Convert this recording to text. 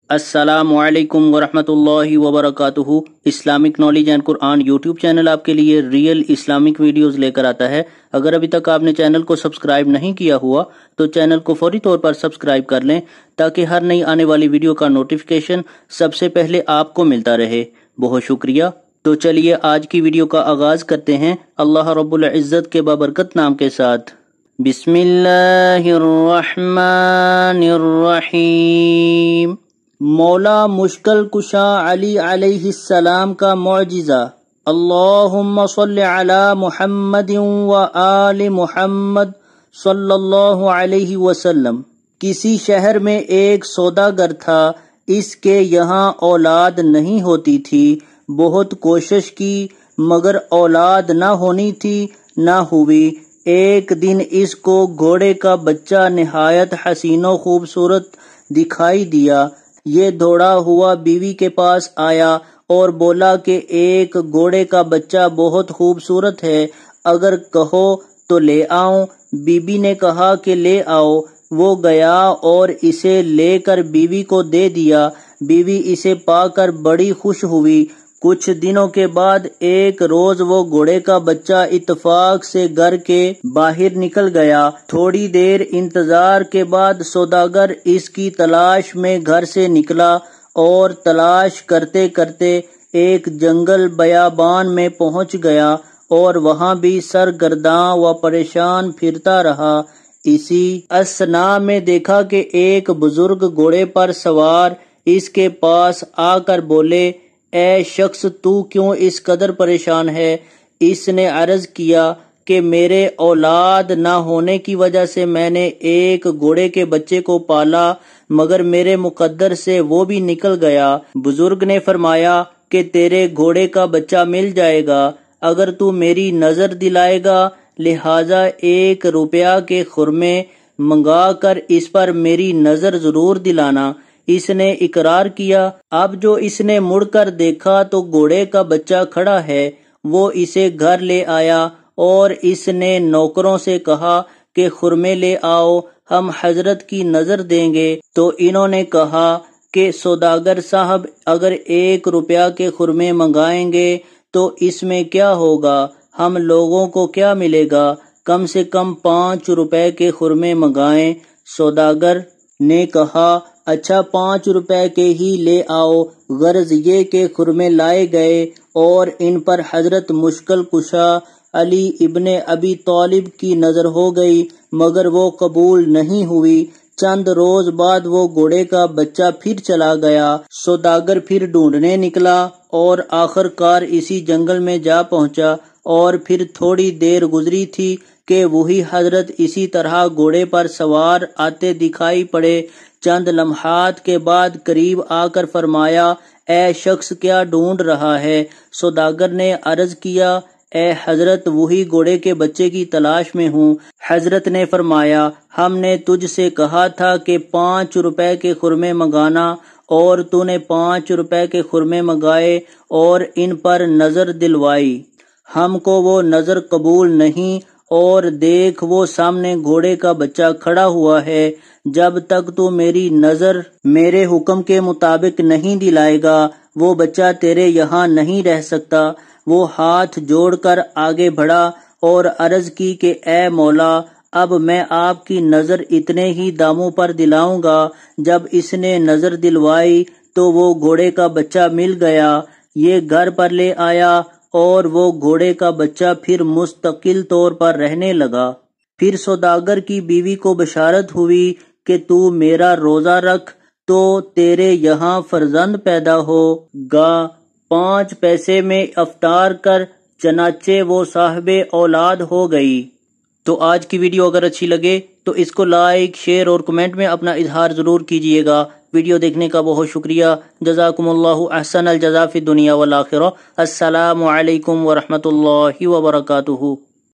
السلام علیکم ورحمۃ اللہ وبرکاتہ۔ Islamic knowledge and Quran YouTube channel آپ کے لیے ریئل اسلامک ویڈیوز لے کر آتا ہے۔ اگر ابھی تک آپ نے چینل کو سبسکرائب نہیں کیا ہوا تو چینل کو فوری طور پر سبسکرائب کر لیں تاکہ ہر نئی آنے والی ویڈیو کا نوٹیفیکیشن سب سے پہلے آپ کو ملتا رہے۔ بہت شکریہ۔ تو چلیے آج کی ویڈیو کا آغاز کرتے ہیں اللہ رب العزت کے بابرکت نام کے ساتھ۔ بسم اللہ الرحمن الرحیم۔ مولا مشکل کشا علی علیہ السلام کا معجزہ۔ اللہم صل علی محمد و آل محمد صلی اللہ علیہ وسلم۔ کسی شہر میں ایک سوداگر تھا، اس کے یہاں اولاد نہیں ہوتی تھی۔ بہت کوشش کی مگر اولاد نہ ہونی تھی، نہ ہوئی۔ ایک دن اس کو گھوڑے کا بچہ نہایت حسین و خوبصورت دکھائی دیا۔ یہ دوڑا ہوا بیوی کے پاس آیا اور بولا کہ ایک گھوڑے کا بچہ بہت خوبصورت ہے، اگر کہو تو لے آؤں۔ بی بی نے کہا کہ لے آؤ۔ وہ گیا اور اسے لے کر بیوی کو دے دیا۔ بیوی اسے پا کر بڑی خوش ہوئی۔ کچھ دنوں کے بعد ایک روز وہ گھوڑے کا بچہ اتفاق سے گھر کے باہر نکل گیا۔ تھوڑی دیر انتظار کے بعد سوداگر اس کی تلاش میں گھر سے نکلا اور تلاش کرتے کرتے ایک جنگل بیابان میں پہنچ گیا اور وہاں بھی سرگرداں و پریشان پھرتا رہا۔ اسی اثنا میں دیکھا کہ ایک بزرگ گھوڑے پر سوار اس کے پاس آ کر بولے، اے شخص تو کیوں اس قدر پریشان ہے؟ اس نے عرض کیا کہ میرے اولاد نہ ہونے کی وجہ سے میں نے ایک گھوڑے کے بچے کو پالا مگر میرے مقدر سے وہ بھی نکل گیا۔ بزرگ نے فرمایا کہ تیرے گھوڑے کا بچہ مل جائے گا اگر تو میری نظر دلائے گا، لہٰذا 1 روپیہ کے خرمے منگا کر اس پر میری نظر ضرور دلانا۔ اس نے اقرار کیا۔ اب جو اس نے مڑ کر دیکھا تو گھوڑے کا بچہ کھڑا ہے۔ وہ اسے گھر لے آیا اور اس نے نوکروں سے کہا کہ خرمے لے آؤ، ہم حضرت کی نظر دیں گے۔ تو انہوں نے کہا کہ سوداگر صاحب اگر 1 روپیہ کے خرمے منگائیں گے تو اس میں کیا ہوگا؟ ہم لوگوں کو کیا ملے گا؟ کم سے کم 5 روپے کے خرمے منگائیں۔ سوداگر نے کہا اچھا 5 روپے کے ہی لے آؤ۔ غرض یہ کہ خرمے لائے گئے اور ان پر حضرت مشکل کشا علی ابن ابی طالب کی نظر ہو گئی مگر وہ قبول نہیں ہوئی۔ چند روز بعد وہ گھوڑے کا بچہ پھر چلا گیا۔ سوداگر پھر ڈھونڈنے نکلا اور آخر کار اسی جنگل میں جا پہنچا اور پھر تھوڑی دیر گزری تھی کہ وہی حضرت اسی طرح گھوڑے پر سوار آتے دکھائی پڑے۔ چند لمحات کے بعد قریب آ کر فرمایا، اے شخص کیا ڈھونڈ رہا ہے؟ سوداگر نے عرض کیا، اے حضرت وہی گھوڑے کے بچے کی تلاش میں ہوں۔ حضرت نے فرمایا، ہم نے تجھ سے کہا تھا کہ 5 روپے کے خرمے منگانا اور تو نے 5 روپے کے خرمے منگائے اور ان پر نظر دلوائی۔ ہم کو وہ نظر قبول نہیں، اور دیکھ وہ سامنے گھوڑے کا بچہ کھڑا ہوا ہے۔ جب تک تو میری نظر میرے حکم کے مطابق نہیں دلائے گا وہ بچہ تیرے یہاں نہیں رہ سکتا۔ وہ ہاتھ جوڑ کر آگے بڑھا اور عرض کی کہ اے مولا، اب میں آپ کی نظر اتنے ہی داموں پر دلاؤں گا۔ جب اس نے نظر دلوائی تو وہ گھوڑے کا بچہ مل گیا۔ یہ گھر پر لے آیا اور وہ گھوڑے کا بچہ پھر مستقل طور پر رہنے لگا۔ پھر سوداگر کی بیوی کو بشارت ہوئی کہ تو میرا روزہ رکھ تو تیرے یہاں فرزند پیدا ہو گا۔ 5 پیسے میں افطار کر، چنانچہ وہ صاحب اولاد ہو گئی۔ تو آج کی ویڈیو اگر اچھی لگے تو اس کو لائک، شیئر اور کمنٹ میں اپنا اظہار ضرور کیجیے گا۔ ویڈیو دیکھنے کا بہت شکریہ۔ جزاکم اللہ احسن الجزا فی الدنیا والآخرہ۔ السلام علیکم ورحمۃ اللہ وبرکاتہ۔